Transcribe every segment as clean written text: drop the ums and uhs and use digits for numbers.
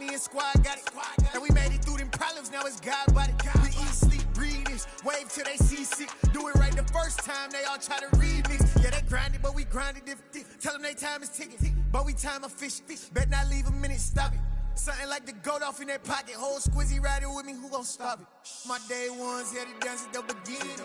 me and squad got it. And we made it through them problems, now it's God body. We eat, sleep, breathe this, wave till they see sick. Do it right the first time, they all try to remix. Yeah, they grinded, but we grinded different. Tell them they time is ticking, but we time a fish. Bet not leave a minute, stop it. Something like the goat off in that pocket. Whole squizzy riding with me, who gon' stop it? My day ones had to dance at the beginning.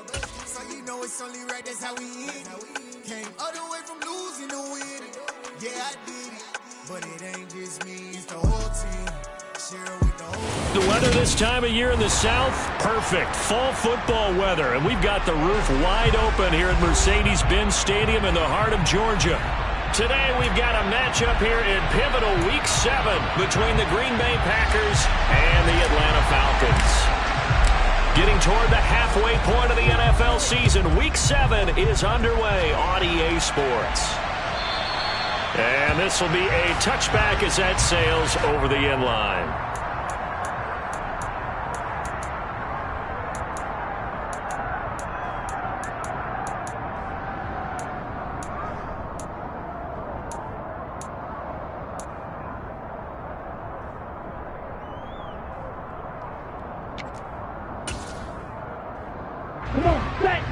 So you know it's only right, that's how we end it. Came all the way from losing to winning. Yeah, I did it. But it ain't just me, it's the whole team. Share with the whole The weather this time of year in the South, perfect. Fall football weather. And we've got the roof wide open here at Mercedes-Benz Stadium in the heart of Georgia. Today we've got a matchup here in pivotal Week 7 between the Green Bay Packers and the Atlanta Falcons. Getting toward the halfway point of the NFL season, Week 7 is underway on EA Sports. And this will be a touchback as that sails over the end line. Come on, set!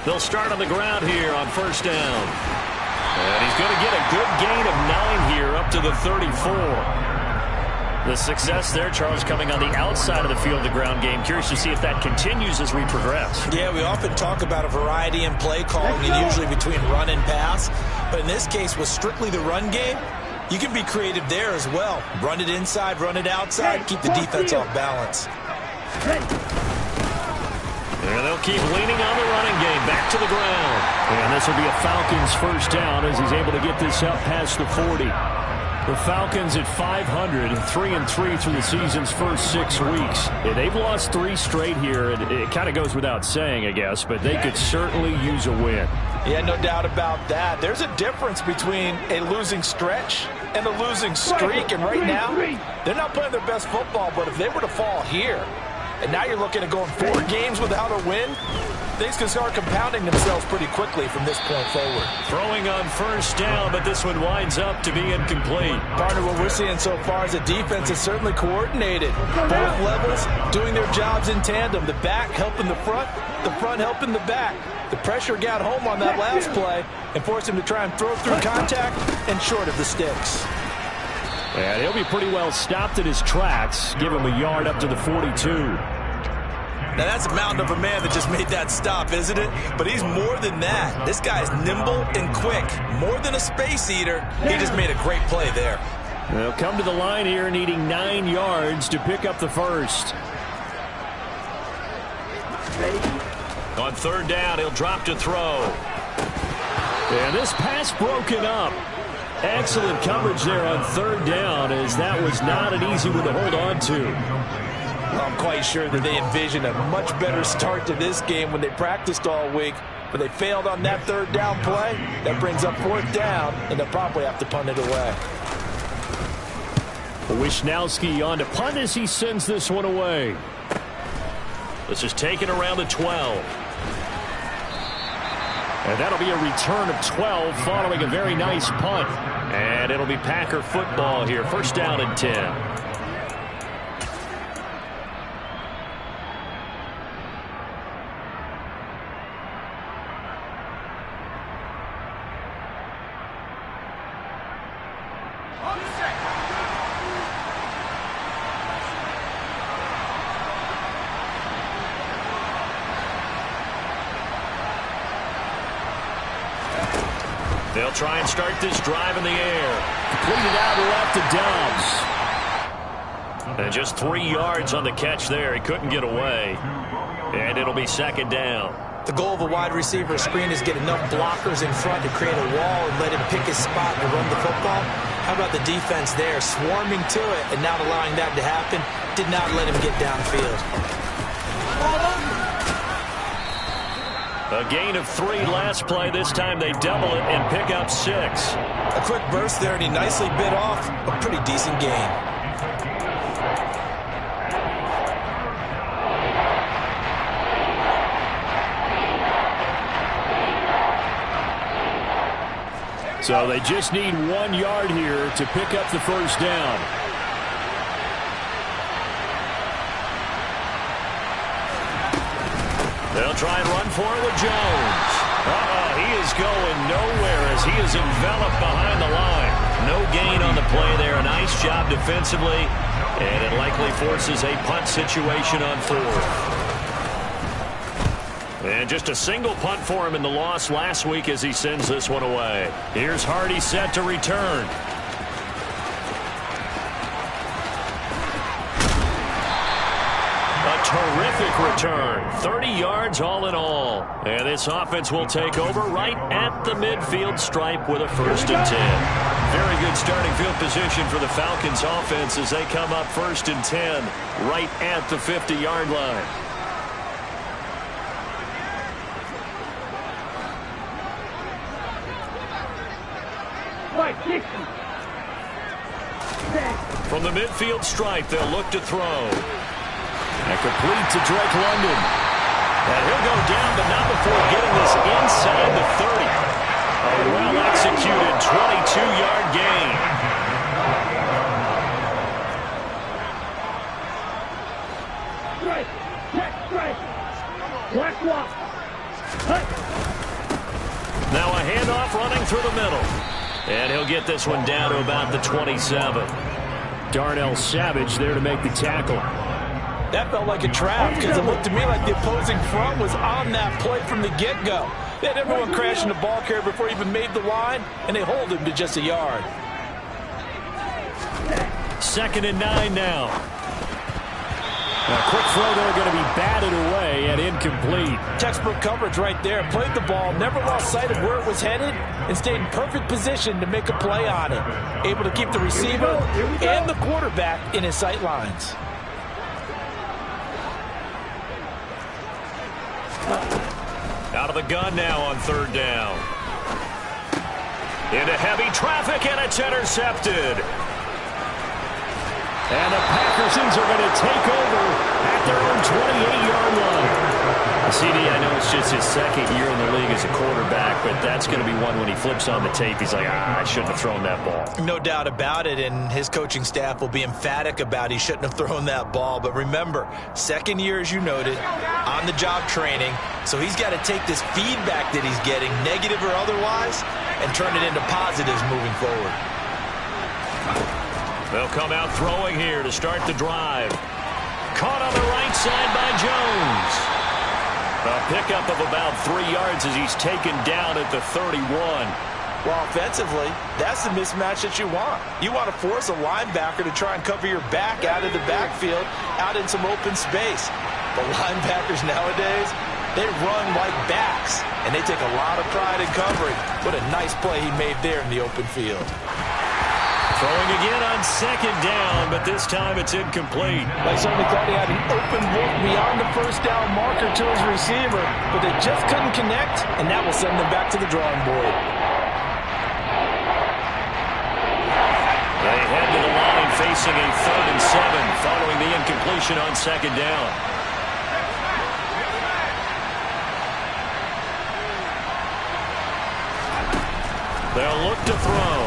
They'll start on the ground here on first down. And he's going to get a good gain of 9 here up to the 34. The success there, Charles, coming on the outside of the field of the ground game. Curious to see if that continues as we progress. Yeah, we often talk about a variety in play calling, and usually between run and pass. But in this case, with strictly the run game, you can be creative there as well. Run it inside, run it outside, keep the defense off balance. And they'll keep leaning on the running game back to the ground. And this will be a Falcons first down as he's able to get this up past the 40. The Falcons at 500, 3-3 through the season's first 6 weeks. Yeah, they've lost 3 straight here, and it kind of goes without saying, I guess, but they could certainly use a win. Yeah, no doubt about that. There's a difference between a losing stretch and a losing streak, and right now, they're not playing their best football, but if they were to fall here, and now you're looking at going 4 games without a win, things can start compounding themselves pretty quickly from this point forward. Throwing on first down, but this one winds up to be incomplete. Partner, what we're seeing so far is the defense is certainly coordinated. Both levels doing their jobs in tandem. The back helping the front helping the back. The pressure got home on that last play and forced him to try and throw through contact and short of the sticks. And he'll be pretty well stopped in his tracks. Give him a yard up to the 42. Now, that's a mountain of a man that just made that stop, isn't it? But he's more than that. This guy's nimble and quick. More than a space eater. He just made a great play there. They'll come to the line here needing 9 yards to pick up the first. On third down, he'll drop to throw. And this pass broken up. Excellent coverage there on third down, as that was not an easy one to hold on to. I'm quite sure that they envisioned a much better start to this game when they practiced all week, but they failed on that third down play. That brings up fourth down, and they'll probably have to punt it away. Wisnowski on to punt as he sends this one away. This is taken around the 12. And that'll be a return of 12 following a very nice punt. And it'll be Packer football here. First down and 10. They'll try and start this drive in the air. Completed out left to Dobbs. And just 3 yards on the catch there. He couldn't get away. And it'll be second down. The goal of a wide receiver screen is get enough blockers in front to create a wall and let him pick his spot to run the football. How about the defense there, swarming to it and not allowing that to happen? Did not let him get downfield. A gain of 3 last play. This time they double it and pick up 6. A quick burst there, and he nicely bit off a pretty decent gain. So they just need 1 yard here to pick up the first down. They'll try and run for it with Jones. He is going nowhere as he is enveloped behind the line. No gain on the play there. A nice job defensively, and it likely forces a punt situation on 4th. And just a single punt for him in the loss last week as he sends this one away. Here's Hardy set to return. A terrific return. 30 yards all in all. And this offense will take over right at the midfield stripe with a 1st and 10. Very good starting field position for the Falcons offense as they come up 1st and 10 right at the 50-yard line. From the midfield stripe, they'll look to throw. And complete to Drake London. And he'll go down, but not before getting this inside the 30. A well-executed 22-yard gain. Now a handoff running through the middle. And he'll get this one down to about the 27. Darnell Savage there to make the tackle. That felt like a trap because it looked to me like the opposing front was on that play from the get-go. They had everyone crashing the ball carrier before he even made the line, and they hold him to just a yard. 2nd and 9 now. A quick throw there going to be batted away and incomplete. Textbook coverage right there. Played the ball, never lost sight of where it was headed, and stayed in perfect position to make a play on it. Able to keep the receiver and the quarterback in his sight lines. Out of the gun now on 3rd down. Into heavy traffic, and it's intercepted. And the Packersons are going to take over at their own 28-yard line. CD, I know it's just his 2nd year in the league as a quarterback, but that's going to be one when he flips on the tape. He's like, I shouldn't have thrown that ball. No doubt about it, and his coaching staff will be emphatic about he shouldn't have thrown that ball. But remember, 2nd year, as you noted, on-the-job training, so he's got to take this feedback that he's getting, negative or otherwise, and turn it into positives moving forward. They'll come out throwing here to start the drive. Caught on the right side by Jones. A pickup of about 3 yards as he's taken down at the 31. Well, offensively, that's the mismatch that you want. You want to force a linebacker to try and cover your back out of the backfield, out in some open space. The linebackers nowadays, they run like backs, and they take a lot of pride in covering. What a nice play he made there in the open field. Throwing again on 2nd down, but this time it's incomplete. They certainly thought he had an open look beyond the 1st down marker to his receiver, but they just couldn't connect, and that will send them back to the drawing board. They head to the line facing a 3rd and 7 following the incompletion on 2nd down. They'll look to throw.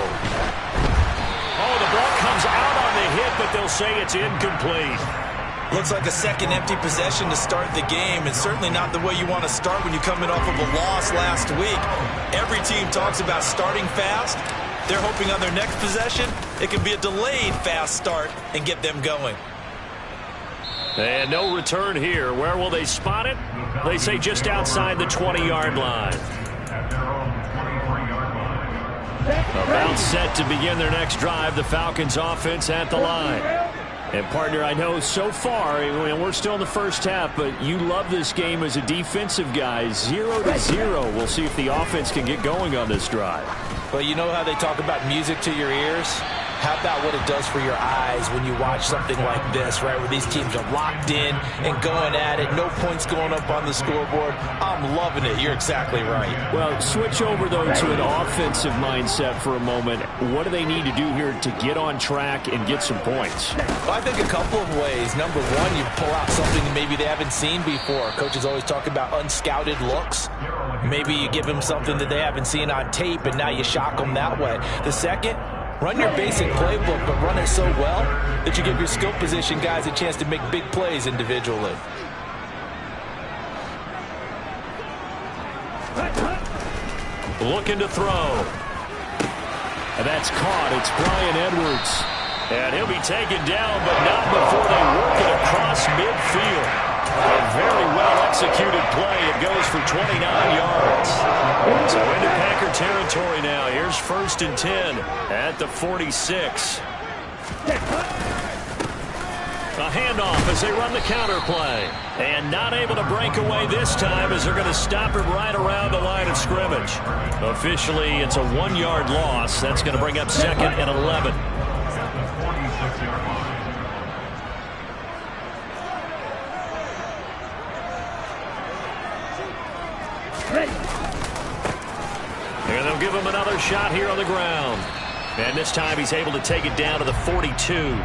Oh, the ball comes out on the hit, but they'll say it's incomplete. Looks like a second empty possession to start the game, and certainly not the way you want to start when you're coming off of a loss last week. Every team talks about starting fast. They're hoping on their next possession, it can be a delayed fast start and get them going. And no return here. Where will they spot it? They say just outside the 20-yard line. About set to begin their next drive, the Falcons offense at the line. And partner, I know so far, we're still in the 1st half, but you love this game as a defensive guy. 0-0. We'll see if the offense can get going on this drive. Well, you know how they talk about music to your ears? How about what it does for your eyes when you watch something like this, right, where these teams are locked in and going at it, no points going up on the scoreboard? I'm loving it. You're exactly right. Well, switch over, though, to an offensive mindset for a moment. What do they need to do here to get on track and get some points? Well, I think a couple of ways. Number one, you pull out something that maybe they haven't seen before. Coaches always talk about unscouted looks. Maybe you give them something that they haven't seen on tape, and now you shock them that way. The second, run your basic playbook, but run it so well that you give your skill position guys a chance to make big plays individually. Looking to throw. And that's caught. It's Bryan Edwards. And he'll be taken down, but not before they work it across midfield. A very well-executed play. It goes for 29 yards. So into Packer territory now. Here's 1st and 10 at the 46. A handoff as they run the counter play. And not able to break away this time as they're going to stop it right around the line of scrimmage. Officially, it's a 1-yard loss. That's going to bring up 2nd and 11. And they'll give him another shot here on the ground. And this time he's able to take it down to the 42.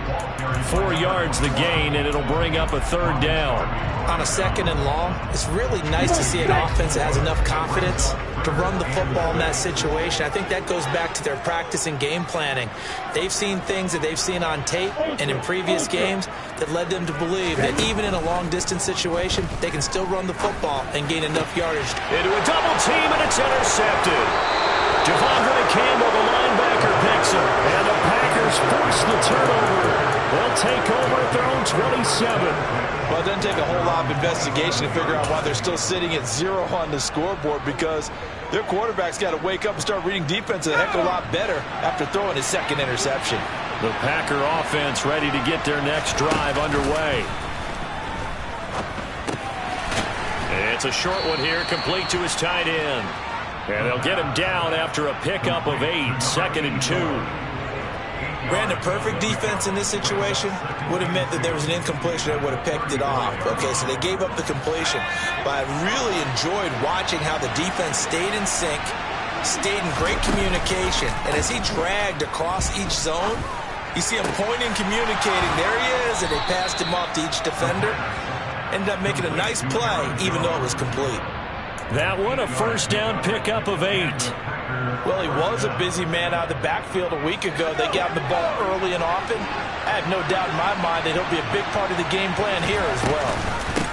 4 yards the gain, and it'll bring up a 3rd down. On a 2nd and long, it's really nice to see an offense that has enough confidence to run the football in that situation. I think that goes back to their practice and game planning. They've seen things that they've seen on tape and in previous games that led them to believe that even in a long-distance situation, they can still run the football and gain enough yardage. Into a double team, and it's intercepted. Devondre Campbell, the linebacker, picks him. And the Packers force the turnover. They'll take over at their own 27. Well, it doesn't take a whole lot of investigation to figure out why they're still sitting at 0 on the scoreboard, because their quarterback's got to wake up and start reading defense a heck of a lot better after throwing his 2nd interception. The Packer offense ready to get their next drive underway. It's a short one here, complete to his tight end. And they'll get him down after a pickup of 8, 2nd and 2. Brandon, perfect defense in this situation would have meant that there was an incompletion that would have picked it off. Okay, so they gave up the completion. But I really enjoyed watching how the defense stayed in sync, stayed in great communication. And as he dragged across each zone, you see him pointing, communicating. There he is, and they passed him off to each defender. Ended up making a nice play, even though it was complete. That one, a 1st down pickup of 8. Well, he was a busy man out of the backfield a week ago. They got the ball early and often. I have no doubt in my mind that he'll be a big part of the game plan here as well.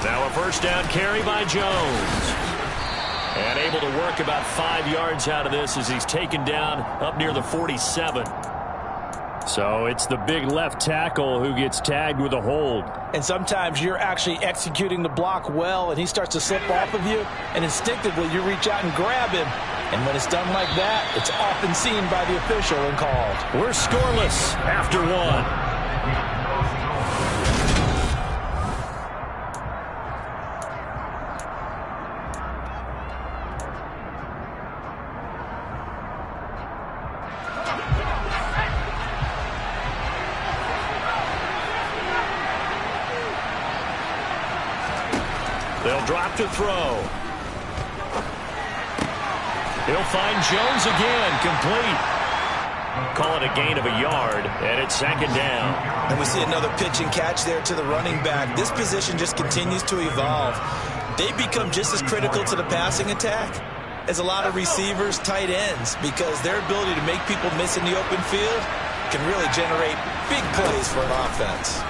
Now a 1st down carry by Jones. And able to work about 5 yards out of this as he's taken down up near the 47. So it's the big left tackle who gets tagged with a hold. And sometimes you're actually executing the block well, and he starts to slip off of you, and instinctively you reach out and grab him. And when it's done like that, it's often seen by the official and called. We're scoreless after 1. They'll drop to throw. He'll find Jones again, complete. Call it a gain of a yard, and it's 2nd down. And we see another pitch and catch there to the running back. This position just continues to evolve. They become just as critical to the passing attack as a lot of receivers, tight ends, because their ability to make people miss in the open field can really generate big plays for an offense.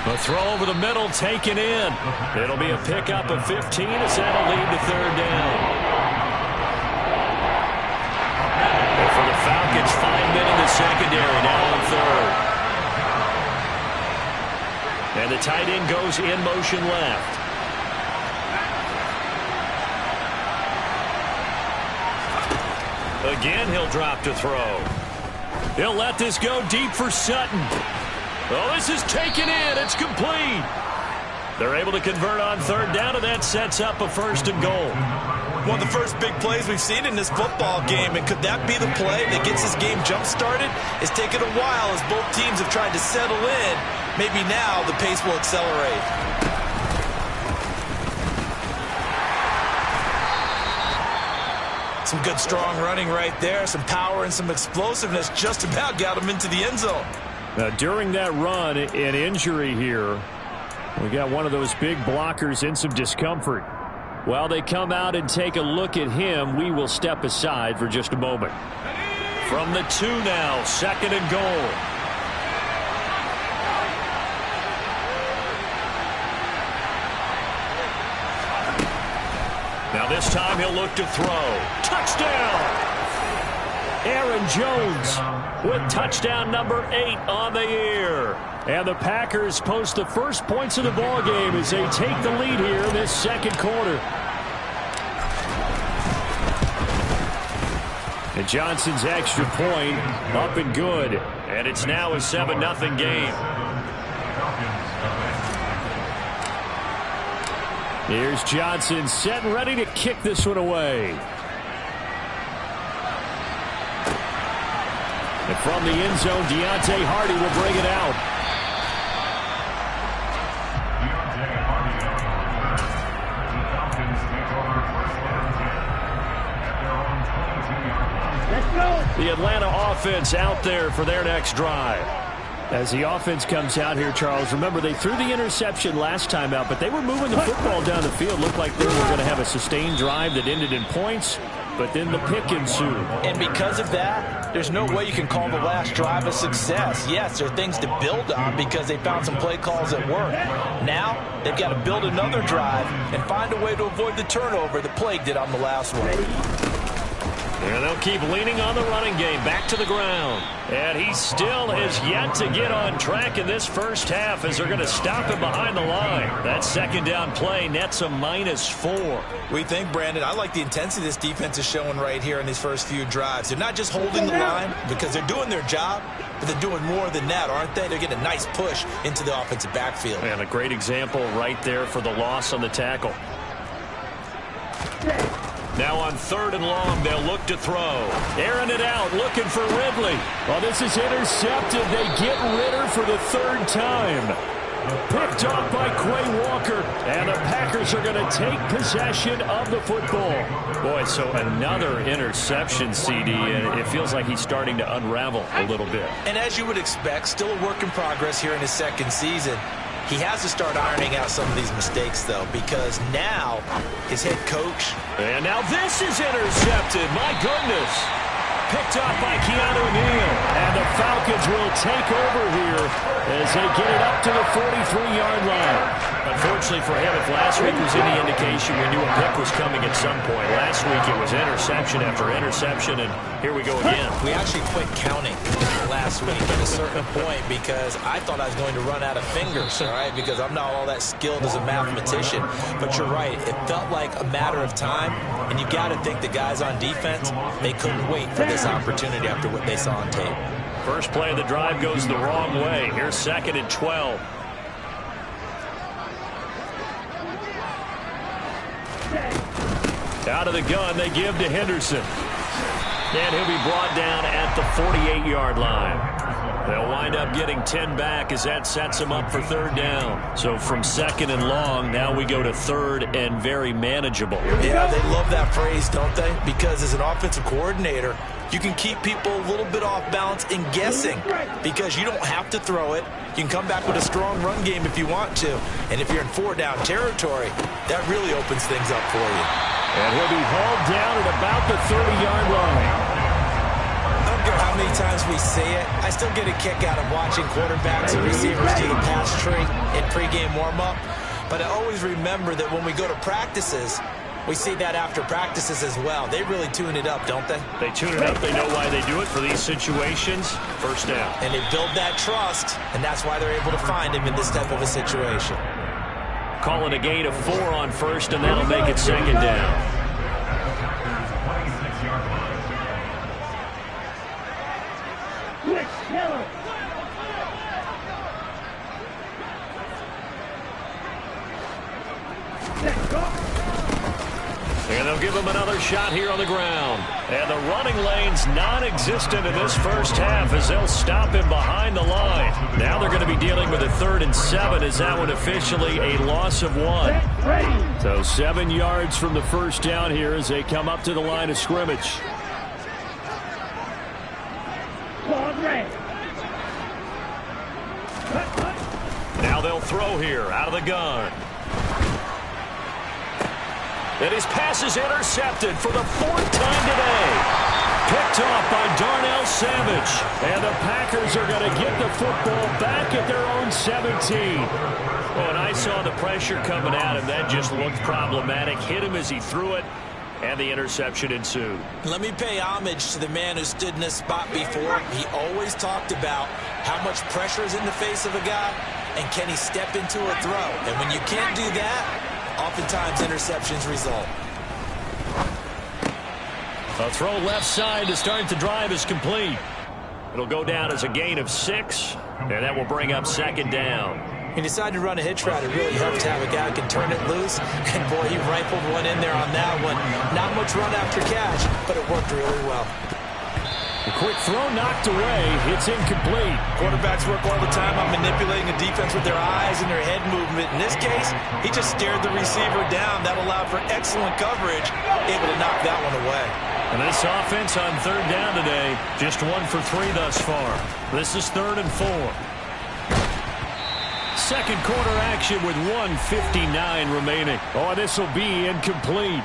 The throw over the middle taken in. It'll be a pickup of 15 as that'll lead to 3rd down. And for the Falcons, 5 men in the secondary now on 3rd. And the tight end goes in motion left. Again, he'll drop to throw. He'll let this go deep for Sutton. Oh, this is taken in. It's complete. They're able to convert on 3rd down, and that sets up a 1st and goal. One of the first big plays we've seen in this football game, and could that be the play that gets this game jump-started? It's taken a while as both teams have tried to settle in. Maybe now the pace will accelerate. Some good strong running right there, some power and some explosiveness just about got him into the end zone. Now, during that run, an injury here. We got one of those big blockers in some discomfort. While they come out and take a look at him, we will step aside for just a moment. From the 2 now, 2nd and goal. Now this time he'll look to throw. Touchdown! Aaron Jones with touchdown number 8 on the year. And the Packers post the first points of the ball game as they take the lead here in this second quarter. And Johnson's extra point up and good. And it's now a 7-0 game. Here's Johnson set and ready to kick this one away. And from the end zone, Deontay Hardy will bring it out. The Atlanta offense out there for their next drive. As the offense comes out here, Charles, remember they threw the interception last time out, but they were moving the football down the field. Looked like they were going to have a sustained drive that ended in points, but then the pick ensued. And because of that, there's no way you can call the last drive a success. Yes, there are things to build on because they found some play calls that work. Now, they've got to build another drive and find a way to avoid the turnover that plagued it on the last one. And they'll keep leaning on the running game back to the ground. And he still has yet to get on track in this first half as they're going to stop him behind the line. That second down play nets a -4. We think, Brandon, I like the intensity this defense is showing right here in these first few drives. They're not just holding the line because they're doing their job, but they're doing more than that, aren't they? They're getting a nice push into the offensive backfield. And a great example right there for the loss on the tackle. Now on 3rd and long, they'll look to throw. Airing it out, looking for Ridley. Well, this is intercepted. They get Ritter for the 3rd time. Picked off by Quay Walker. And the Packers are going to take possession of the football. Boy, so another interception, CD, and it feels like he's starting to unravel a little bit. And as you would expect, still a work in progress here in his second season. He has to start ironing out some of these mistakes, though, because now his head coach. And now this is intercepted. My goodness. Picked off by Keanu Neal. And the Falcons will take over here as they get it up to the 43-yard line. Unfortunately for him, if last week was any indication, we knew a pick was coming at some point. Last week it was interception after interception, and here we go again. We actually quit counting last week at a certain point because I thought I was going to run out of fingers, all right, because I'm not all that skilled as a mathematician. But you're right. It felt like a matter of time, and you got to think the guys on defense, they couldn't wait for this opportunity after what they saw on tape. First play of the drive goes the wrong way. Here's 2nd and 12. Out of the gun, they give to Henderson. And he'll be brought down at the 48-yard line. They'll wind up getting 10 back as that sets them up for 3rd down. So from 2nd and long, now we go to 3rd and very manageable. Yeah, they love that phrase, don't they? Because as an offensive coordinator, you can keep people a little bit off balance and guessing because you don't have to throw it. You can come back with a strong run game if you want to. And if you're in 4-down territory, that really opens things up for you. And he'll be hauled down at about the 30-yard line. I don't care how many times we say it, I still get a kick out of watching quarterbacks and receivers do the pass tree in pregame warm-up. But I always remember that when we go to practices, we see that after practices as well. They really tune it up, don't they? They tune it up. They know why they do it for these situations. 1st down. And they build that trust, and that's why they're able to find him in this type of a situation. Calling a gain of 4 on 1st, and that'll make it 2nd down. And they'll give him another shot here on the ground. And the running lane's non-existent in this first half as they'll stop him behind the line. Now they're going to be dealing with a 3rd and 7 as that one officially a loss of 1. So 7 yards from the first down here as they come up to the line of scrimmage. Now they'll throw here out of the gun. And his pass is intercepted for the 4th time today. Picked off by Darnell Savage. And the Packers are going to get the football back at their own 17. Oh, and I saw the pressure coming at him. That just looked problematic. Hit him as he threw it. And the interception ensued. Let me pay homage to the man who stood in this spot before. He always talked about how much pressure is in the face of a guy, and can he step into a throw. And when you can't do that, oftentimes interceptions result. A throw left side to start the drive is complete. It'll go down as a gain of 6, and that will bring up 2nd down. He decided to run a hitch route. It really helped to have a guy who can turn it loose. And, boy, he rifled one in there on that one. Not much run after catch, but it worked really well. A quick throw knocked away. It's incomplete. Quarterbacks work all the time on manipulating a defense with their eyes and their head movement. In this case, he just stared the receiver down. That allowed for excellent coverage, able to knock that one away. And this offense on 3rd down today, just 1 for 3 thus far. This is 3rd and 4. Second quarter action with 1:59 remaining. Oh, this will be incomplete.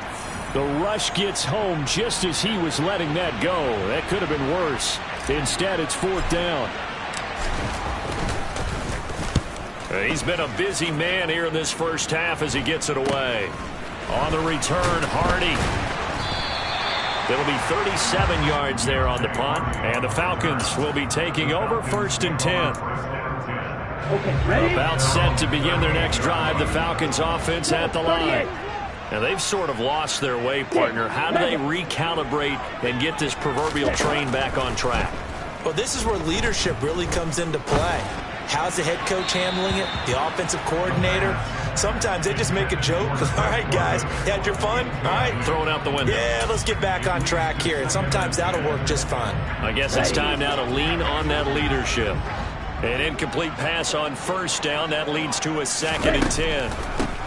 The rush gets home just as he was letting that go. That could have been worse. Instead, it's 4th down. He's been a busy man here in this first half as he gets it away. On the return, Hardy. It'll be 37 yards there on the punt. And the Falcons will be taking over 1st and 10. About set to begin their next drive. The Falcons offense at the line. Now they've sort of lost their way, partner. How do they recalibrate and get this proverbial train back on track? Well, this is where leadership really comes into play. How's the head coach handling it? The offensive coordinator? Sometimes they just make a joke. All right, guys, had your fun? All right. Throw it out the window. Yeah, let's get back on track here. And sometimes that'll work just fine. I guess it's time now to lean on that leadership. An incomplete pass on 1st down. That leads to a 2nd and 10.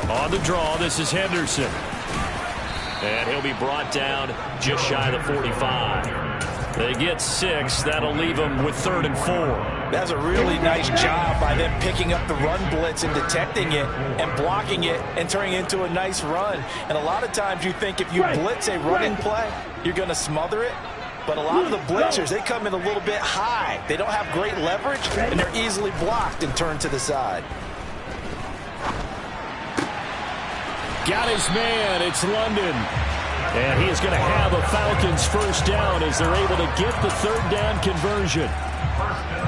On the draw, this is Henderson. And he'll be brought down just shy of the 45. They get 6. That'll leave them with 3rd and 4. That's a really nice job by them picking up the run blitz and detecting it and blocking it and turning it into a nice run. And a lot of times you think if you blitz a running play, you're going to smother it. But a lot of the blitzers, they come in a little bit high. They don't have great leverage, and they're easily blocked and turned to the side. Got his man. It's London. And he is going to have a Falcons 1st down as they're able to get the 3rd down conversion.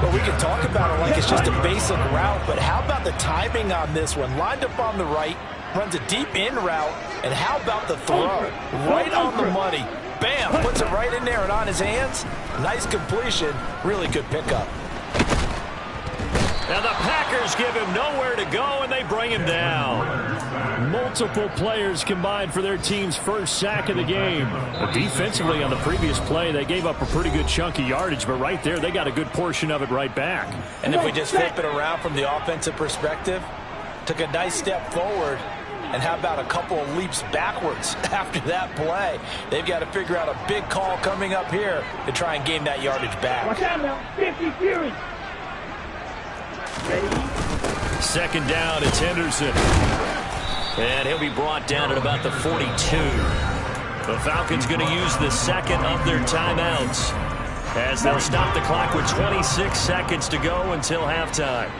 Well, we can talk about it like it's just a basic route, but how about the timing on this one? Lined up on the right, runs a deep in route, and how about the throw? Right on the money. Bam! Puts it right in there and on his hands. Nice completion. Really good pickup. Now the Packers give him nowhere to go, and they bring him down. Multiple players combined for their team's first sack of the game. But defensively on the previous play, they gave up a pretty good chunk of yardage, but right there, they got a good portion of it right back. And if we just flip it around from the offensive perspective, took a nice step forward. And how about a couple of leaps backwards after that play? They've got to figure out a big call coming up here to try and gain that yardage back. Watch out now. 50 Fury. Ready? 2nd down, it's Henderson. And he'll be brought down at about the 42. The Falcons going to use the 2nd of their timeouts as they'll stop the clock with 26 seconds to go until halftime.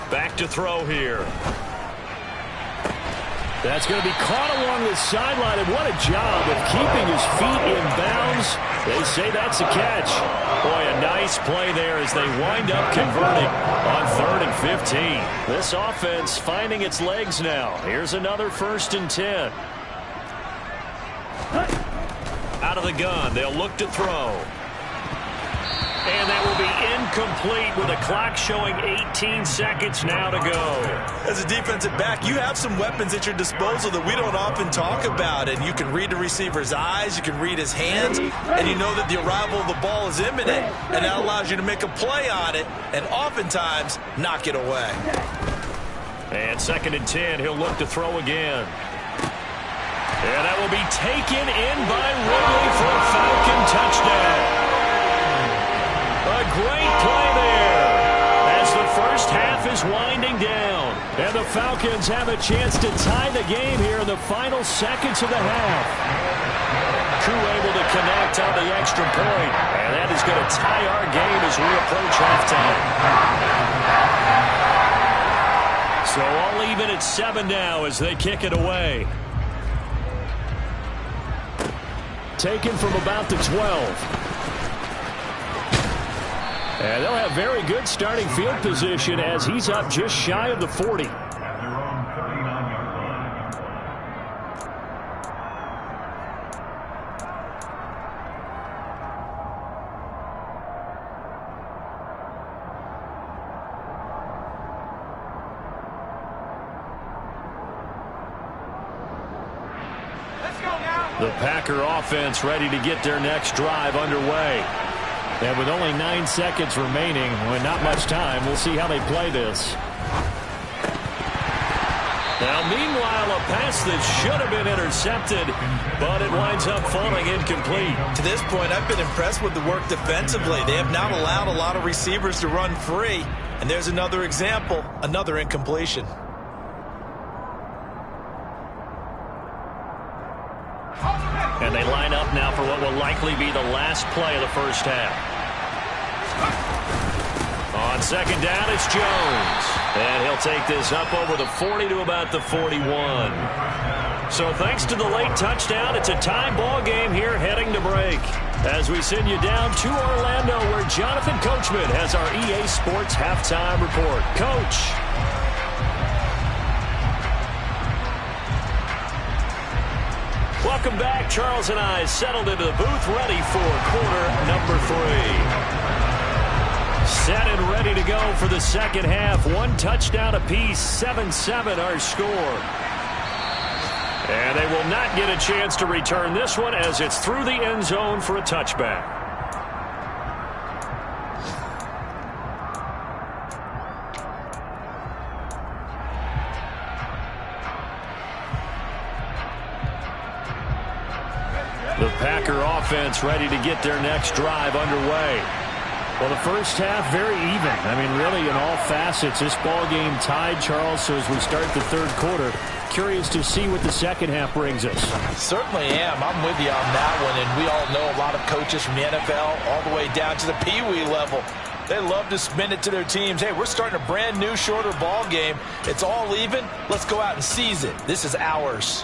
Back to throw here. That's going to be caught along the sideline, and what a job of keeping his feet in bounds. They say that's a catch. Boy, a nice play there as they wind up converting on 3rd and 15. This offense finding its legs now. Here's another 1st and 10. Out of the gun, they'll look to throw. And that will be incomplete with the clock showing 18 seconds now to go. As a defensive back, you have some weapons at your disposal that we don't often talk about. And you can read the receiver's eyes, you can read his hands, and you know that the arrival of the ball is imminent. And that allows you to make a play on it and oftentimes knock it away. And 2nd and 10, he'll look to throw again. And that will be taken in by Ridley for a Falcon touchdown. A great play there as the first half is winding down. And the Falcons have a chance to tie the game here in the final seconds of the half. Crew able to connect on the extra point. And that is going to tie our game as we approach halftime. So all even at 7 now as they kick it away. Taken from about the 12. And they'll have very good starting field position as he's up just shy of the 40. The Packer offense ready to get their next drive underway. And with only 9 seconds remaining, with not much time, we'll see how they play this. Now, meanwhile, a pass that should have been intercepted, but it winds up falling incomplete. To this point, I've been impressed with the work defensively. They have not allowed a lot of receivers to run free. And there's another example, another incompletion. And they line up now for what will likely be the last play of the first half. On 2nd down, it's Jones. And he'll take this up over the 40 to about the 41. So thanks to the late touchdown, it's a tie ball game here heading to break. As we send you down to Orlando, where Jonathan Coachman has our EA Sports halftime report. Coach. Welcome back. Charles and I settled into the booth, ready for quarter number 3. Set and ready to go for the second half. 1 touchdown apiece, 7-7 our score. And they will not get a chance to return this one as it's through the end zone for a touchback. The Packer offense ready to get their next drive underway. Well, the first half, very even. I mean, really, in all facets, this ball game tied, Charles. So as we start the third quarter, curious to see what the second half brings us. Certainly am. I'm with you on that one. And we all know a lot of coaches from the NFL all the way down to the Pee Wee level. They love to spin it to their teams. Hey, we're starting a brand new, shorter ball game. It's all even. Let's go out and seize it. This is ours.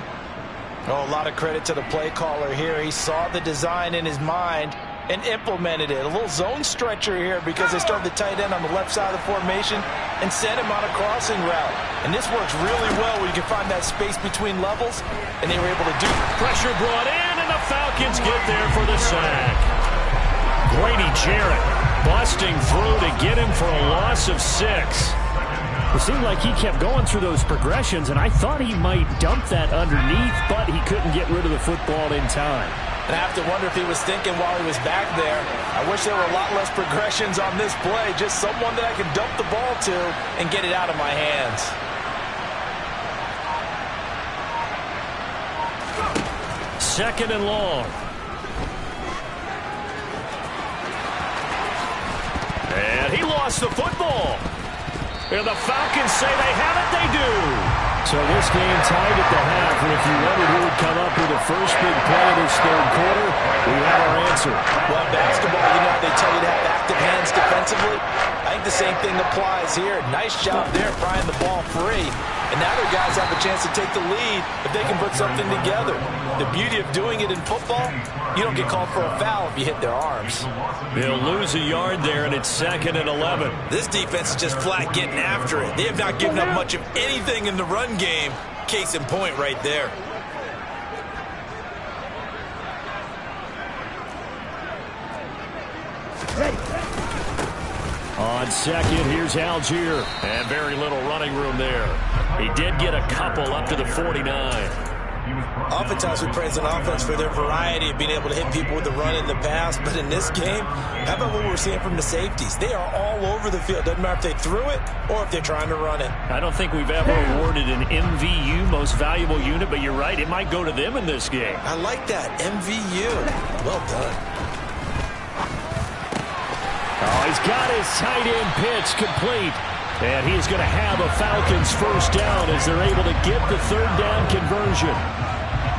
Oh, a lot of credit to the play caller here. He saw the design in his mind and implemented it. A little zone stretcher here because they started the tight end on the left side of the formation and sent him on a crossing route. And this works really well when you can find that space between levels, and they were able to do it. Pressure brought in, and the Falcons get there for the sack. Grady Jarrett busting through to get him for a loss of 6. It seemed like he kept going through those progressions, and I thought he might dump that underneath, but he couldn't get rid of the football in time. And I have to wonder if he was thinking while he was back there, I wish there were a lot less progressions on this play, just someone that I could dump the ball to and get it out of my hands. Second and long. And he lost the football. And the Falcons say they have it, they do. So this game tied at the half, and if you wondered who would come up with the first big play of this third quarter, we have our answer. Well, basketball, you know, they tell you to have active hands defensively. I think the same thing applies here. Nice job there, prying the ball free. And now their guys have a chance to take the lead if they can put something together. The beauty of doing it in football, you don't get called for a foul if you hit their arms. They'll lose a yard there, and it's 2nd and 11. This defense is just flat getting after it. They have not given up much of anything in the run game. Case in point right there. Ready. On second, here's Algier. And very little running room there. He did get a couple up to the 49. Oftentimes we praise an offense for their variety of being able to hit people with the run in the pass, but in this game, how about what we're seeing from the safeties? They are all over the field. Doesn't matter if they threw it or if they're trying to run it. I don't think we've ever awarded an MVU, most valuable unit, but you're right, it might go to them in this game. I like that, MVU. Well done. Oh, he's got his tight end pitch complete. And he's going to have a Falcons first down as they're able to get the third down conversion.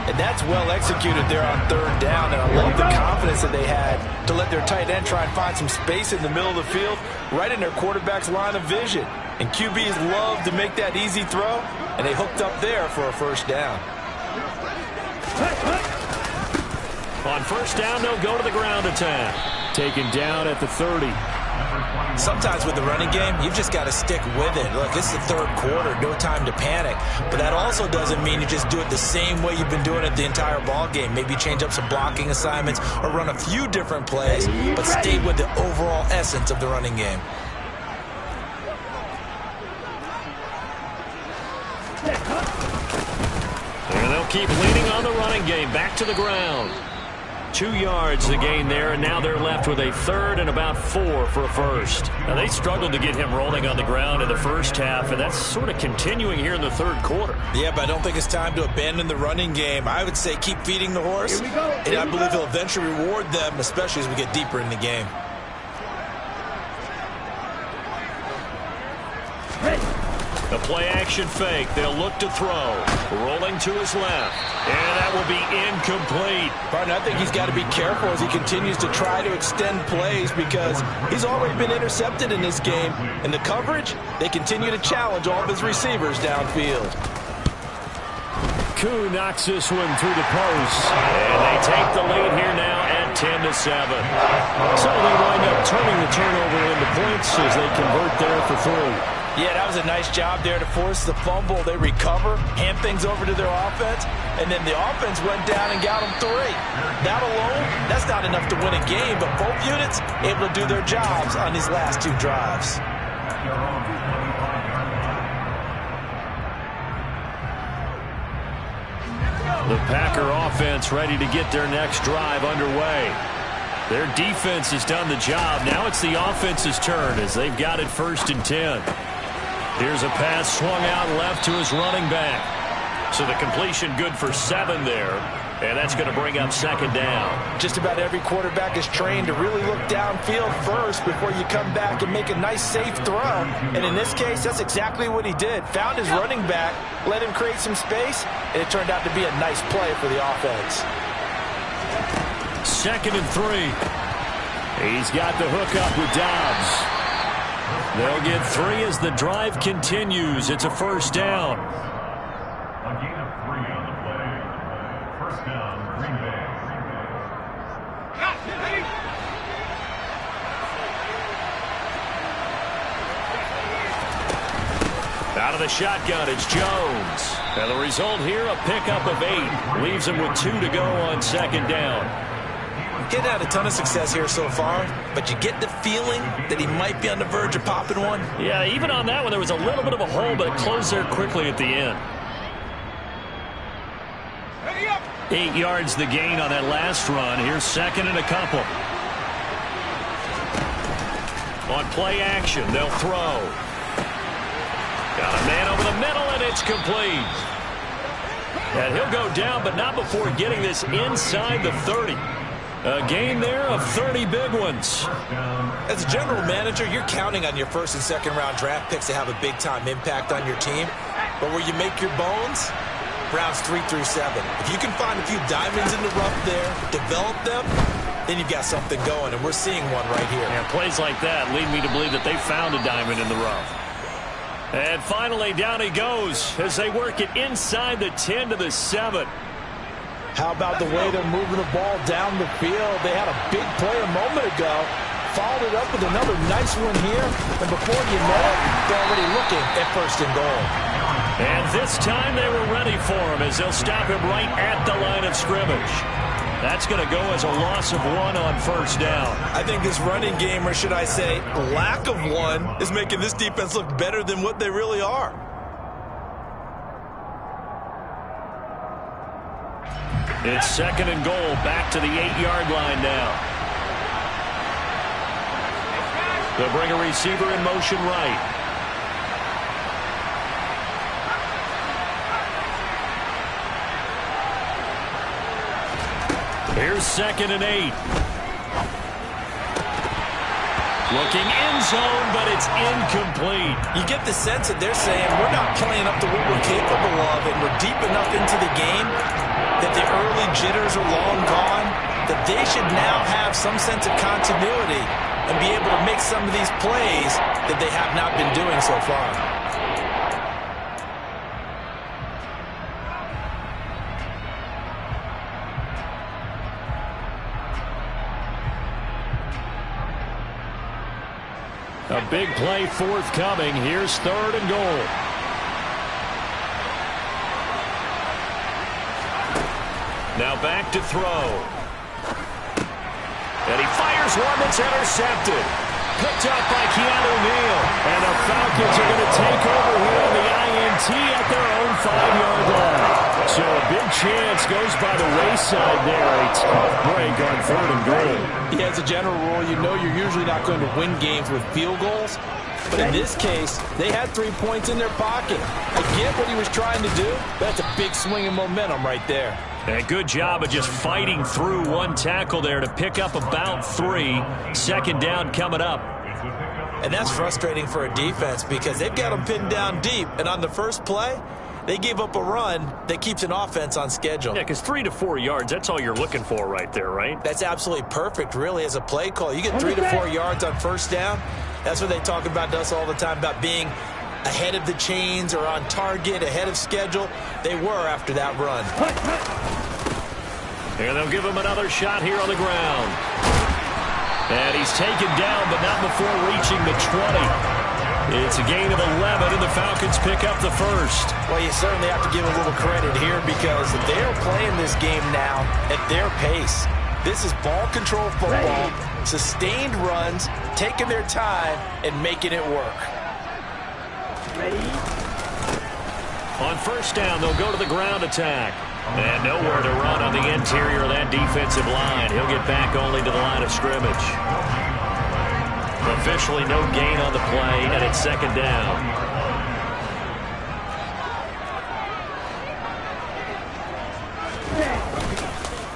And that's well executed there on third down. And I love the confidence that they had to let their tight end try and find some space in the middle of the field, right in their quarterback's line of vision. And QBs love to make that easy throw, and they hooked up there for a first down. On first down, they'll go to the ground attack. Taken down at the 30. Sometimes with the running game, you've just got to stick with it. Look, this is the third quarter, no time to panic. But that also doesn't mean you just do it the same way you've been doing it the entire ball game. Maybe change up some blocking assignments or run a few different plays, but stay with the overall essence of the running game. And they'll keep leaning on the running game. Back to the ground. 2 yards the gain there, and now they're left with a third and about 4 for a first. Now, they struggled to get him rolling on the ground in the first half, and that's sort of continuing here in the third quarter. Yeah, but I don't think it's time to abandon the running game. I would say keep feeding the horse, and I believe he'll eventually reward them, especially as we get deeper in the game. The play-action fake. They'll look to throw. Rolling to his left. And that will be incomplete. Partner, I think he's got to be careful as he continues to try to extend plays because he's already been intercepted in this game. And the coverage, they continue to challenge all of his receivers downfield. Koo knocks this one through the post. And they take the lead here now at 10-7. So they wind up turning the turnover into points as they convert there for 3. Yeah, that was a nice job there to force the fumble. They recover, hand things over to their offense, and then the offense went down and got them 3. That alone, that's not enough to win a game, but both units able to do their jobs on these last 2 drives. The Packer offense ready to get their next drive underway. Their defense has done the job. Now it's the offense's turn as they've got it 1st and 10. Here's a pass swung out left to his running back. So the completion good for 7 there. And that's going to bring up 2nd down. Just about every quarterback is trained to really look downfield first before you come back and make a nice, safe throw. And in this case, that's exactly what he did. Found his running back, let him create some space, and it turned out to be a nice play for the offense. 2nd and 3. He's got the hook up with Dobbs. They'll get 3 as the drive continues. It's a first down. A gain of 3 on the play. First down, Green Bay. Out of the shotgun, it's Jones. And the result here, a pickup of 8. Leaves him with 2 to go on 2nd down. Getting had a ton of success here so far, but you get the feeling that he might be on the verge of popping one. Yeah, even on that one, there was a little bit of a hole, but it closed there quickly at the end. 8 yards the gain on that last run. Here's 2nd and a couple. On play action, they'll throw. Got a man over the middle, and it's complete. And he'll go down, but not before getting this inside the 30. A gain there of 30 big ones. As a general manager, you're counting on your 1st and 2nd round draft picks to have a big-time impact on your team. But where you make your bones, rounds 3 through 7. If you can find a few diamonds in the rough there, develop them, then you've got something going, and we're seeing one right here. And plays like that lead me to believe that they found a diamond in the rough. And finally, down he goes as they work it inside the 10 to the 7. How about the way they're moving the ball down the field? They had a big play a moment ago. Followed it up with another nice one here. And before you know it, they're already looking at 1st and goal. And this time they were ready for him as they'll stop him right at the line of scrimmage. That's going to go as a loss of 1 on first down. I think this running game, or should I say lack of one, is making this defense look better than what they really are. It's 2nd and goal, back to the 8-yard line now. They'll bring a receiver in motion right. Here's 2nd and 8. Looking end zone, but it's incomplete. You get the sense that they're saying we're not playing up to what we're capable of, and we're deep enough into the game that the early jitters are long gone, that they should now have some sense of continuity and be able to make some of these plays that they have not been doing so far. A big play forthcoming. Here's 3rd and goal. Now back to throw. And he fires one that's intercepted. Picked up by Keanu Neal. And the Falcons are going to take over here on the INT at their own 5-yard line. So a big chance goes by the wayside there. A tough break on 3rd and goal. Yeah, as a general rule, you know you're usually not going to win games with field goals. But in this case, they had 3 points in their pocket. I get what he was trying to do. That's a big swing of momentum right there. And a good job of just fighting through one tackle there to pick up about 3. 2nd down coming up. And that's frustrating for a defense because they've got them pinned down deep. And on the first play, they gave up a run that keeps an offense on schedule. Yeah, because 3 to 4 yards, that's all you're looking for right there, right? That's absolutely perfect, really, as a play call. You get 3 to 4 yards on first down. That's what they talk about to us all the time, about being ahead of the chains or on target, ahead of schedule. They were after that run. And they'll give him another shot here on the ground. And he's taken down, but not before reaching the 20. It's a gain of 11, and the Falcons pick up the first. Well, you certainly have to give a little credit here because they're playing this game now at their pace. This is ball control football, sustained runs, taking their time, and making it work. Ready? On first down, they'll go to the ground attack. And nowhere to run on the interior of that defensive line. He'll get back only to the line of scrimmage. Officially no gain on the play, and it's 2nd down.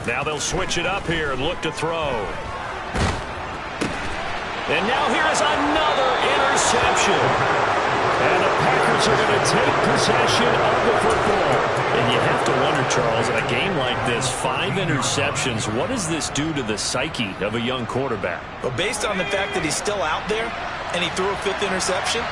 Now they'll switch it up here and look to throw. And now here is another interception. And the Packers are going to take possession of the football. And you have to wonder, Charles, in a game like this, 5 interceptions, what does this do to the psyche of a young quarterback? But based on the fact that he's still out there and he threw a 5th interception,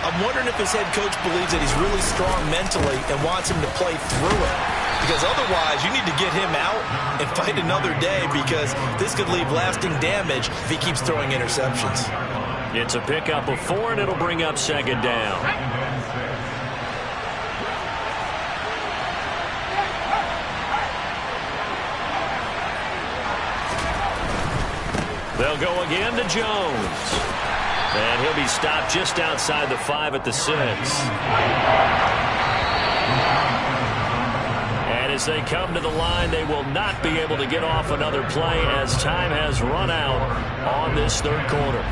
I'm wondering if his head coach believes that he's really strong mentally and wants him to play through it. Because otherwise, you need to get him out and fight another day because this could leave lasting damage if he keeps throwing interceptions. It's a pickup of 4, and it'll bring up 2nd down. They'll go again to Jones. And he'll be stopped just outside the 5 at the 6. And as they come to the line, they will not be able to get off another play as time has run out on this 3rd quarter.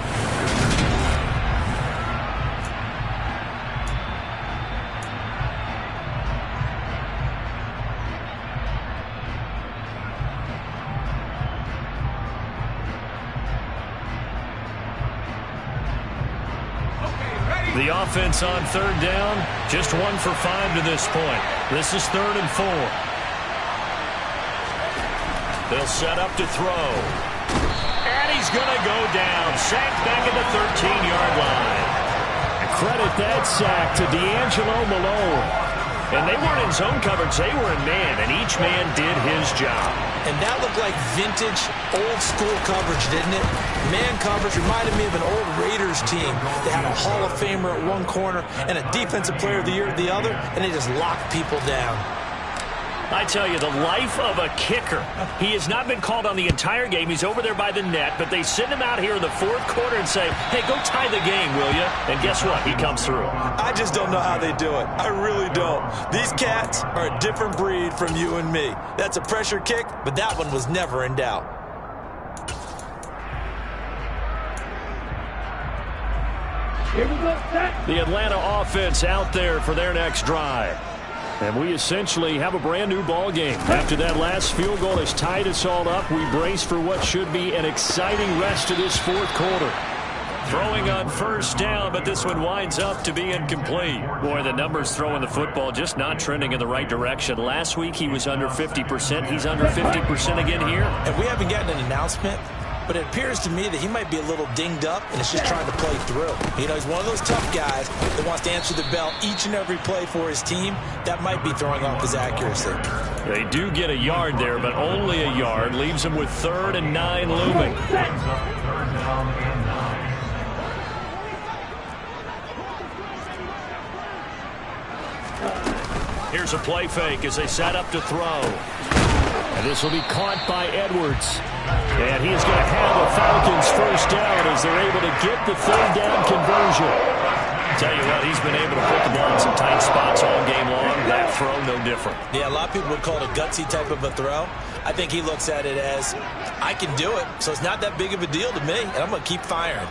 The offense on 3rd down, just 1 for 5 to this point. This is 3rd and 4. They'll set up to throw. And he's going to go down. Sacked back at the 13-yard line. Credit that sack to D'Angelo Malone. And they weren't in zone coverage. They were in man, and each man did his job. And that looked like vintage, old-school coverage, didn't it? Man coverage reminded me of an old Raiders team. They had a Hall of Famer at one corner and a Defensive Player of the Year at the other, and they just locked people down. I tell you, the life of a kicker. He has not been called on the entire game. He's over there by the net, but they send him out here in the fourth quarter and say, hey, go tie the game, will you? And guess what? He comes through. I just don't know how they do it. I really don't. These cats are a different breed from you and me. That's a pressure kick, but that one was never in doubt. Here we go, set. The Atlanta offense out there for their next drive. And we essentially have a brand new ball game. After that last field goal has tied us all up, we brace for what should be an exciting rest of this fourth quarter. Throwing on first down, but this one winds up to be incomplete. Boy, the numbers throwing the football just not trending in the right direction. Last week he was under 50%. He's under 50% again here. And we haven't gotten an announcement, but it appears to me that he might be a little dinged up and is just trying to play through. You know, he's one of those tough guys that wants to answer the bell each and every play for his team. That might be throwing off his accuracy. They do get a yard there, but only a yard. Leaves him with 3rd and 9 looming. Third down and 9. Here's a play fake as they set up to throw. And this will be caught by Edwards. And he is going to have a Falcons first down as they're able to get the 3rd down conversion. Tell you what, he's been able to put the ball in some tight spots all game long. That throw, no different. Yeah, a lot of people would call it a gutsy type of a throw. I think he looks at it as, I can do it, so it's not that big of a deal to me, and I'm going to keep firing.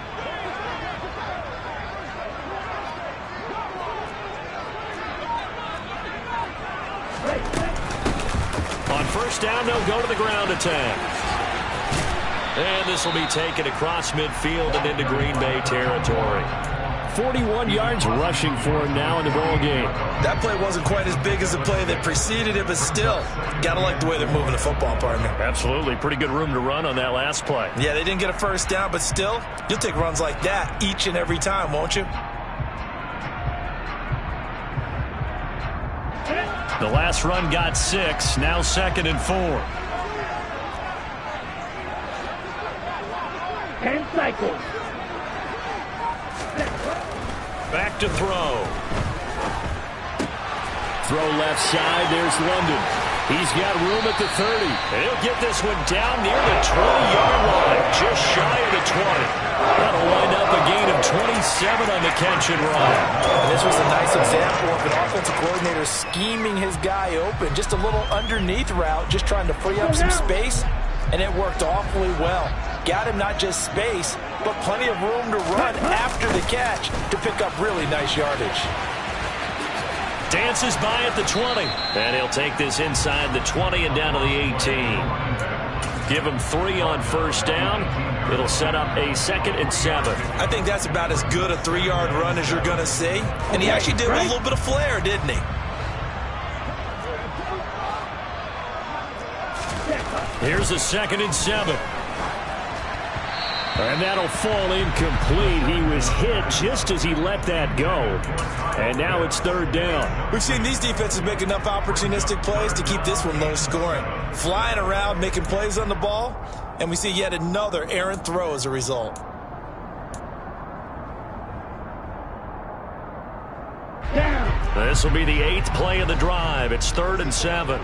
On first down, they'll go to the ground attack. And this will be taken across midfield and into Green Bay territory. 41 yards rushing for him now in the ball game. That play wasn't quite as big as the play that preceded it, but still, gotta like the way they're moving the football, partner. Absolutely. Pretty good room to run on that last play. Yeah, they didn't get a first down, but still, you'll take runs like that each and every time, won't you? The last run got 6, now 2nd and 4. 10 cycles. Back to throw. Throw left side, there's London. He's got room at the 30. And he'll get this one down near the 20-yard line, just shy of the 20. That'll wind up a gain of 27 on the catch and run. And this was a nice example of an offensive coordinator scheming his guy open. Just a little underneath route, just trying to free up some space, and it worked awfully well. Got him not just space, but plenty of room to run after the catch to pick up really nice yardage. Dances by at the 20. And he'll take this inside the 20 and down to the 18. Give him 3 on first down. It'll set up a 2nd and 7. I think that's about as good a 3-yard run as you're going to see. And he actually did with a little bit of flair, didn't he? Here's a 2nd and 7. And that'll fall incomplete. He was hit just as he let that go. And now it's 3rd down. We've seen these defenses make enough opportunistic plays to keep this one low scoring. Flying around, making plays on the ball, and we see yet another errant throw as a result. This will be the 8th play of the drive. It's 3rd and 7.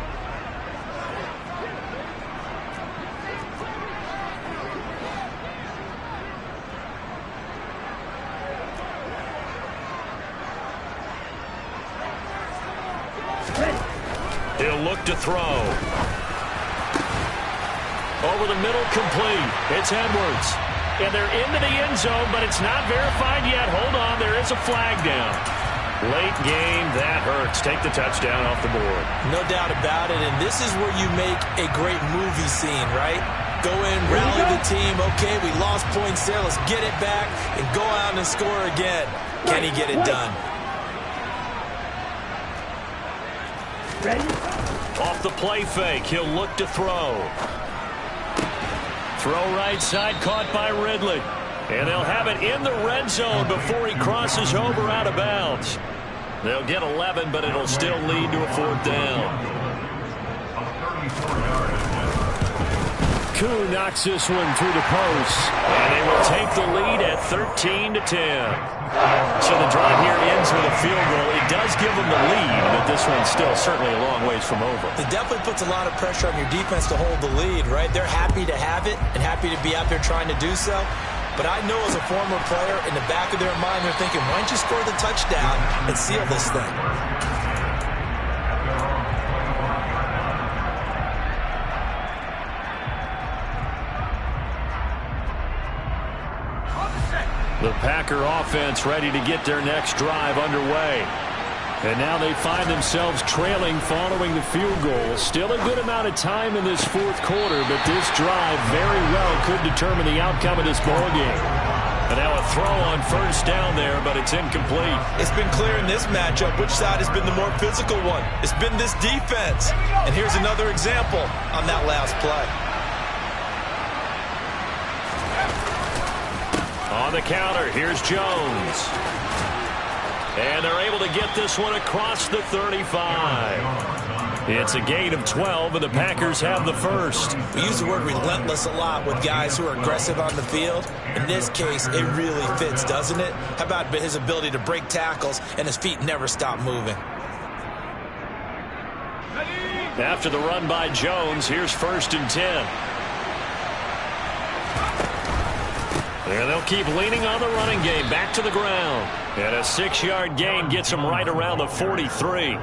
He'll look to throw. Over the middle, complete. It's Edwards. And they're into the end zone, but it's not verified yet. Hold on, there is a flag down. Late game, that hurts. Take the touchdown off the board. No doubt about it, and this is where you make a great movie scene, right? Go in, rally the team. Okay, we lost points there. Let's get it back and go out and score again. Can he get it done? Ready? Off the play fake, he'll look to throw. Throw right side, caught by Ridley. And they'll have it in the red zone before he crosses over out of bounds. They'll get 11, but it'll still lead to a 4th down. Koo knocks this one through the post. And they will take the lead at 13-10. So the drive here ends with a field goal. It does give them the lead, but this one's still certainly a long ways from over. It definitely puts a lot of pressure on your defense to hold the lead, right? They're happy to have it and happy to be out there trying to do so. But I know as a former player, in the back of their mind, they're thinking, why don't you score the touchdown and seal this thing? The Packer offense ready to get their next drive underway. And now they find themselves trailing following the field goal. Still a good amount of time in this fourth quarter, but this drive very well could determine the outcome of this ball game. And now a throw on first down there, but it's incomplete. It's been clear in this matchup which side has been the more physical one. It's been this defense. And here's another example on that last play. On the counter, here's Jones. And they're able to get this one across the 35. It's a gain of 12, and the Packers have the first. We use the word relentless a lot with guys who are aggressive on the field. In this case, it really fits, doesn't it? How about his ability to break tackles and his feet never stop moving? After the run by Jones, here's 1st and 10. And they'll keep leaning on the running game. Back to the ground. And a 6-yard gain gets them right around the 43.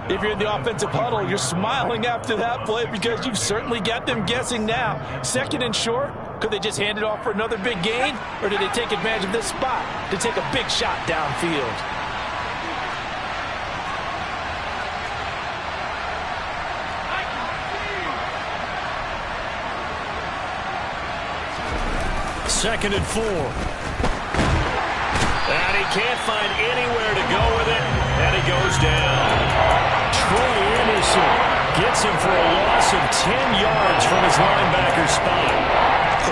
If you're in the offensive huddle, you're smiling after that play because you've certainly got them guessing now. 2nd and short, could they just hand it off for another big gain? Or did they take advantage of this spot to take a big shot downfield? Second and 4. And he can't find anywhere to go with it. And he goes down. Troy Anderson gets him for a loss of 10 yards from his linebacker spot.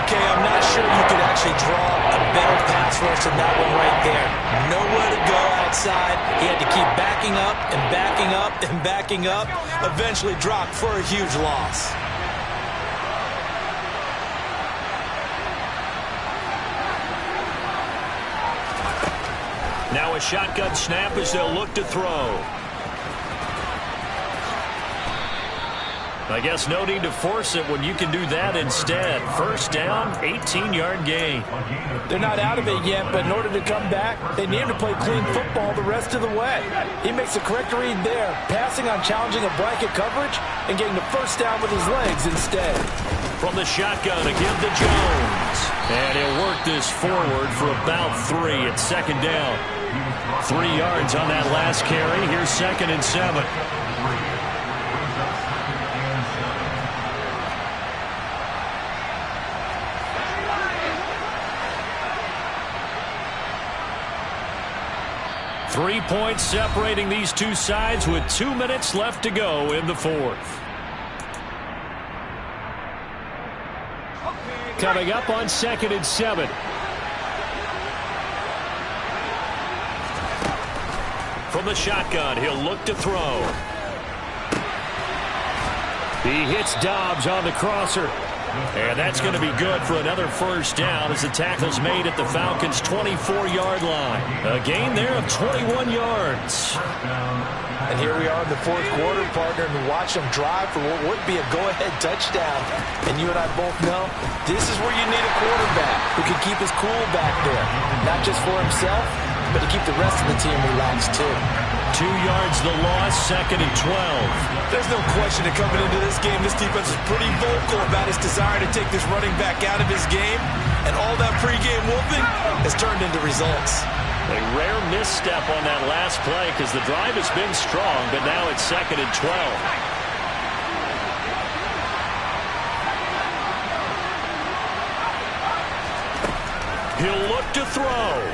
Okay, I'm not sure you could actually draw a better pass rush than that one right there. Nowhere to go outside. He had to keep backing up and backing up and backing up. Eventually dropped for a huge loss. Now a shotgun snap as they'll look to throw. I guess no need to force it when you can do that instead. First down, 18-yard gain. They're not out of it yet, but in order to come back, they need to play clean football the rest of the way. He makes the correct read there, passing on challenging a blanket coverage and getting the first down with his legs instead. From the shotgun, again to Jones. And he'll work this forward for about 3. It's 2nd down. 3 yards on that last carry. Here's 2nd and 7. Three points separating these two sides with 2 minutes left to go in the fourth. Coming up on 2nd and 7. From the shotgun, he'll look to throw. He hits Dobbs on the crosser. And that's going to be good for another first down as the tackle's made at the Falcons' 24-yard line. A gain there of 21 yards. And here we are in the fourth quarter, partner, and watch them drive for what would be a go-ahead touchdown. And you and I both know this is where you need a quarterback who can keep his cool back there. Not just for himself, but to keep the rest of the team relaxed too. 2 yards the loss, 2nd and 12. There's no question that coming into this game, this defense is pretty vocal about its desire to take this running back out of his game. And all that pregame whooping has turned into results. A rare misstep on that last play because the drive has been strong, but now it's 2nd and 12. He'll look to throw.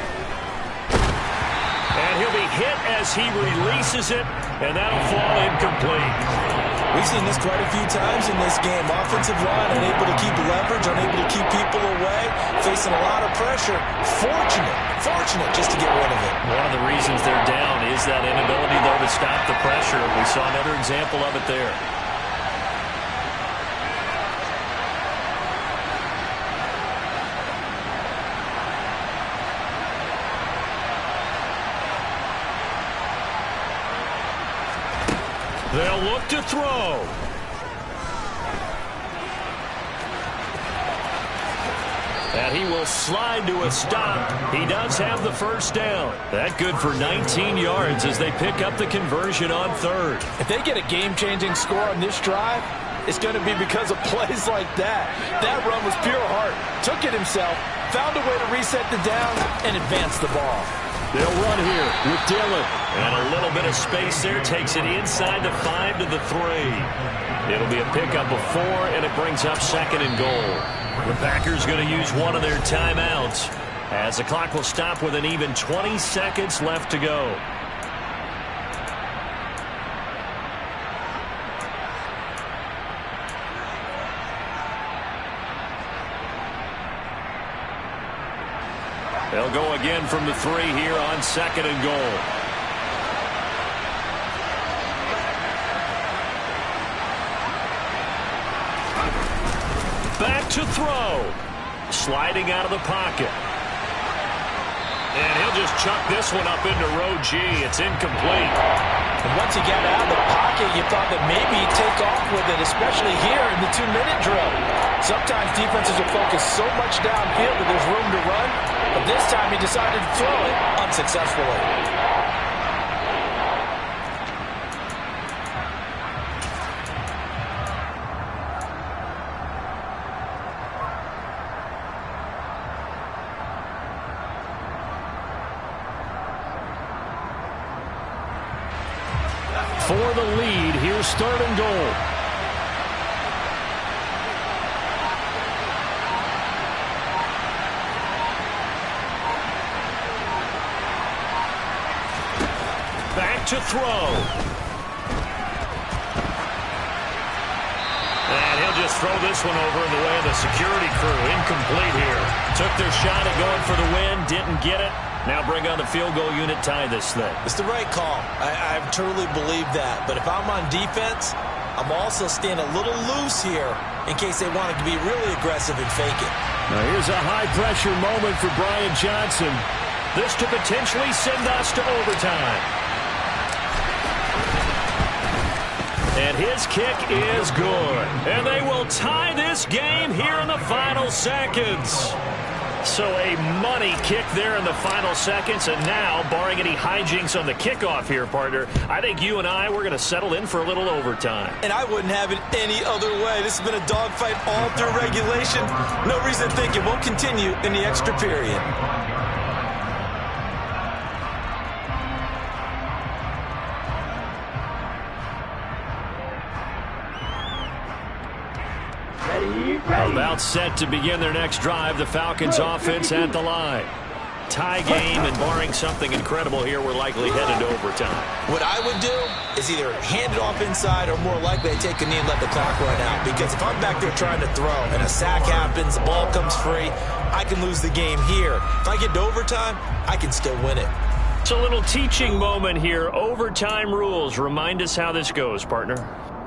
And he'll be hit as he releases it, and that'll fall incomplete. We've seen this quite a few times in this game. Offensive line unable to keep leverage, unable to keep people away, facing a lot of pressure. Fortunate just to get rid of it. One of the reasons they're down is that inability, though, to stop the pressure. We saw another example of it there. They'll look to throw. And he will slide to a stop. He does have the first down. That good for 19 yards as they pick up the conversion on third. If they get a game-changing score on this drive, it's going to be because of plays like that. That run was pure heart. Took it himself, found a way to reset the downs, and advance the ball. They'll run here with Dillon. And a little bit of space there. Takes it inside the 5 to the 3. It'll be a pickup of 4, and it brings up 2nd and goal. The Packers going to use one of their timeouts as the clock will stop with an even 20 seconds left to go. They'll go again from the 3 here on 2nd and goal. Back to throw. Sliding out of the pocket. And he'll just chuck this one up into row G. It's incomplete. And once he got out of the pocket, you thought that maybe he'd take off with it, especially here in the 2-minute drill. Sometimes defenses are focused so much downfield that there's room to run, but this time he decided to throw it unsuccessfully. For the lead, here's 3rd and goal. Back to throw. And he'll just throw this one over in the way of the security crew. Incomplete here. Took their shot at going for the win, didn't get it. Now bring on the field goal unit, tie this thing. It's the right call. I truly believe that. But if I'm on defense, I'm also staying a little loose here in case they want to be really aggressive and fake it. Now here's a high-pressure moment for Brian Johnson. This to potentially send us to overtime. And his kick is good. And they will tie this game here in the final seconds. So a money kick there in the final seconds, and now, barring any hijinks on the kickoff here, partner, I think you and we're going to settle in for a little overtime. And I wouldn't have it any other way. This has been a dogfight all through regulation. No reason to think it won't continue in the extra period. About set to begin their next drive, the Falcons offense at the line. Tie game, and barring something incredible here, we're likely headed to overtime. What I would do is either hand it off inside or more likely I take a knee and let the clock run out. Because if I'm back there trying to throw and a sack happens, the ball comes free, I can lose the game here. If I get to overtime, I can still win it. It's a little teaching moment here. Overtime rules. Remind us how this goes, partner.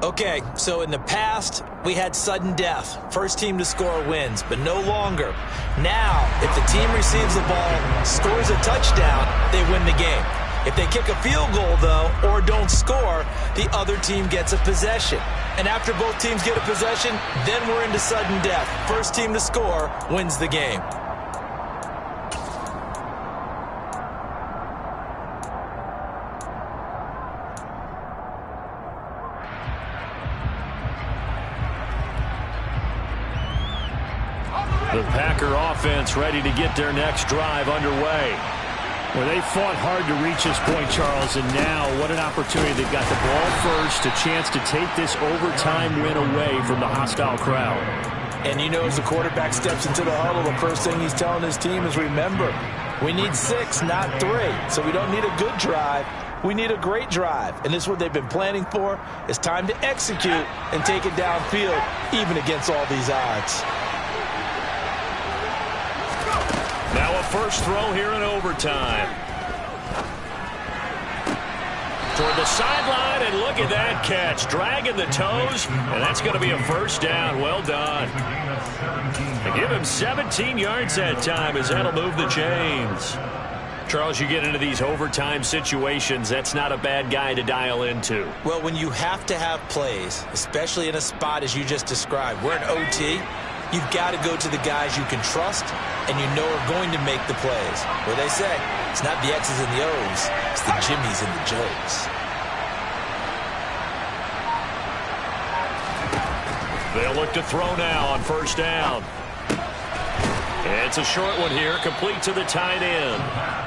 Okay, so in the past, we had sudden death. First team to score wins, but no longer. Now, if the team receives the ball, scores a touchdown, they win the game. If they kick a field goal, though, or don't score, the other team gets a possession. And after both teams get a possession, then we're into sudden death. First team to score wins the game. The Packer offense ready to get their next drive underway. Well, they fought hard to reach this point, Charles, and now what an opportunity. They've got the ball first, a chance to take this overtime win away from the hostile crowd. And you know, as the quarterback steps into the huddle, the first thing he's telling his team is, remember, we need 6, not 3. So we don't need a good drive. We need a great drive. And this is what they've been planning for. It's time to execute and take it downfield, even against all these odds. Now a first throw here in overtime. Toward the sideline, and look at that catch. Dragging the toes, and that's going to be a first down. Well done. They give him 17 yards that time as that'll move the chains. Charles, you get into these overtime situations, that's not a bad guy to dial into. Well, when you have to have plays, especially in a spot as you just described, we're in OT, you've got to go to the guys you can trust and you know are going to make the plays. Where they say, it's not the X's and the O's, it's the Jimmies and the Joes. They'll look to throw now on first down. It's a short one here, complete to the tight end.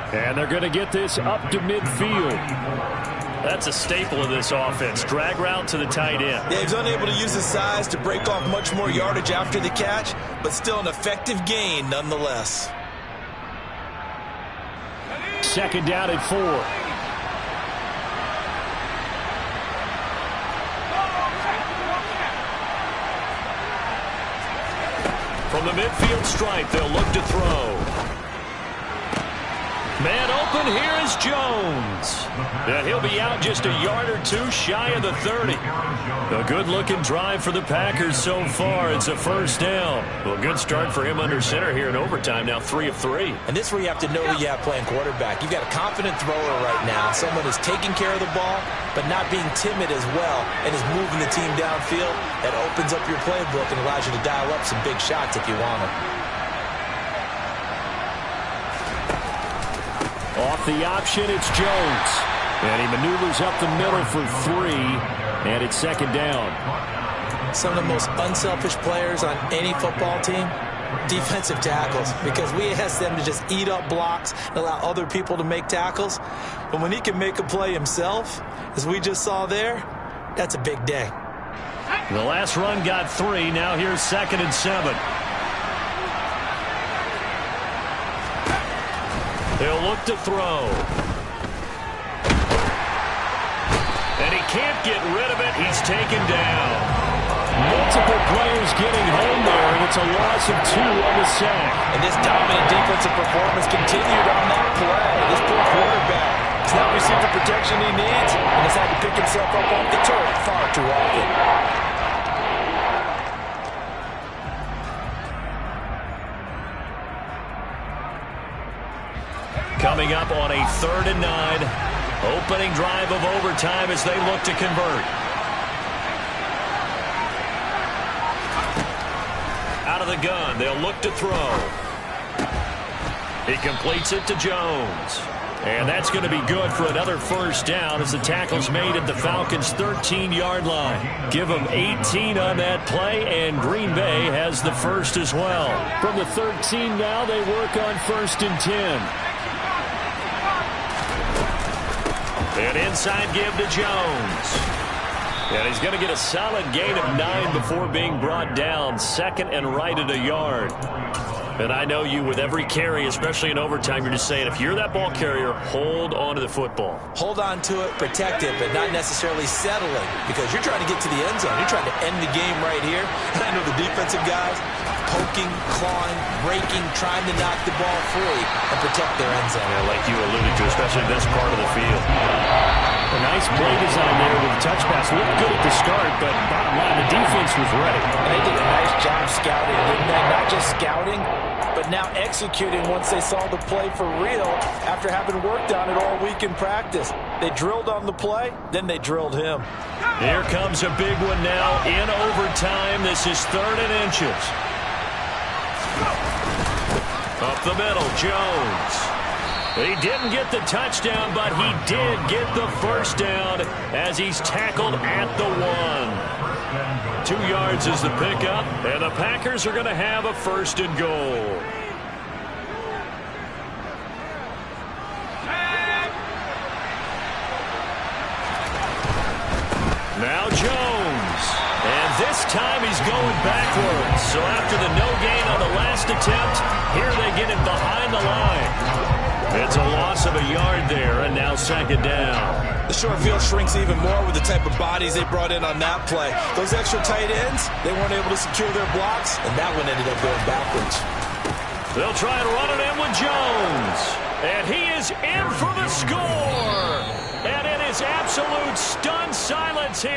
And they're going to get this up to midfield. That's a staple of this offense. Drag route to the tight end. Yeah, he's unable to use his size to break off much more yardage after the catch, but still an effective gain nonetheless. Second down and 4. From the midfield stripe, they'll look to throw. Man open, here is Jones. And he'll be out just a yard or two shy of the 30. A good-looking drive for the Packers so far. It's a first down. Well, good start for him under center here in overtime. Now 3 of 3. And this is where you have to know who you have playing quarterback. You've got a confident thrower right now, someone who's taking care of the ball, but not being timid as well, and is moving the team downfield. That opens up your playbook and allows you to dial up some big shots if you want them. Off the option, it's Jones. And he maneuvers up the middle for 3, and it's second down. Some of the most unselfish players on any football team, defensive tackles, because we ask them to just eat up blocks and allow other people to make tackles. But when he can make a play himself, as we just saw there, that's a big day. The last run got 3. Now here's 2nd and 7. He'll look to throw. And he can't get rid of it. He's taken down. Multiple players getting home there, and it's a loss of 2 on the sack. And this dominant defensive performance continued on that play. This poor quarterback has not received the protection he needs and has had to pick himself up off the turf far too often. Coming up on a 3rd and 9. Opening drive of overtime as they look to convert. Out of the gun, they'll look to throw. He completes it to Jones. And that's going to be good for another first down as the tackle's made at the Falcons' 13-yard line. Give them 18 on that play, and Green Bay has the first as well. From the 13 now, they work on 1st and 10. An inside give to Jones. And he's going to get a solid gain of 9 before being brought down. 2nd and right at a yard. And I know you, with every carry, especially in overtime, you're just saying, if you're that ball carrier, hold on to the football. Hold on to it, protect it, but not necessarily settling, because you're trying to get to the end zone. You're trying to end the game right here. And I know the defensive guys poking, clawing, breaking, trying to knock the ball free and protect their end zone. Yeah, like you alluded to, especially this part of the field. A nice play design there with the touch pass. Looked good at the start, but bottom line, the defense was ready. And they did a nice job scouting, didn't they? Not just scouting, but now executing once they saw the play for real after having worked on it all week in practice. They drilled on the play, then they drilled him. Here comes a big one now in overtime. This is 3rd and inches. Up the middle, Jones. He didn't get the touchdown, but he did get the first down as he's tackled at the 1. 2 yards is the pickup, and the Packers are going to have a 1st and goal. Now Jones. And this time he's going backwards. So after the no gain on the last attempt, here they get him behind the line. It's a loss of a yard there, and now 2nd down. The short field shrinks even more with the type of bodies they brought in on that play. Those extra tight ends, they weren't able to secure their blocks, and that one ended up going backwards. They'll try and run it in with Jones. And he is in for the score. And it is absolute stun silence here.